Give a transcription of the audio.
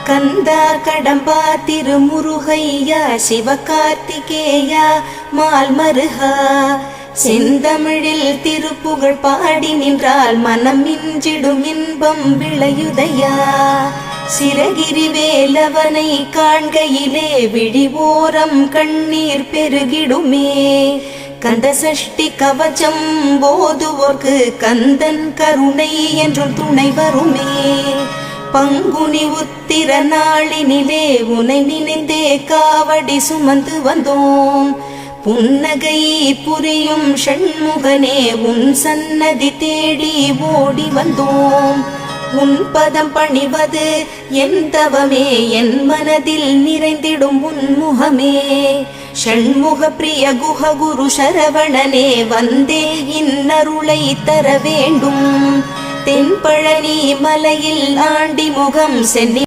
கந்தா கடம்பா திருமுருகையா சிவகார்த்திகேயா மால்மருகா செந்தமிழில் திருப்புகழ் பாடி நின்றால் மனம் மிஞ்சிடும் இன்பம் விளையுதையா. சிரகிரி வேலவனை காண்கையிலே விழி ஓரம் கண்ணீர் பெருகிடுமே. கந்த சஷ்டி கவச்சம் போதுவோர்க்கு கந்தன் கருணை என்றும் துணை வருமே. பங்குனி உத்திர நாளினிலே உனை நினைந்தே காவடி சுமந்து வந்தோம். புன்னகை புரியும் ஷண்முகனே உன் சன்னதி தேடி ஓடி வந்தோம். உன் பதம் பணிவது என் தவமே, என் மனதில் நிறைந்திடும் உன்முகமே. ஷண்முக பிரிய குஹ குரு சரவணனே வந்தே இன்னருளை தர வேண்டும். தென்பழனி மலையில் ஆண்டி முகம் சென்னி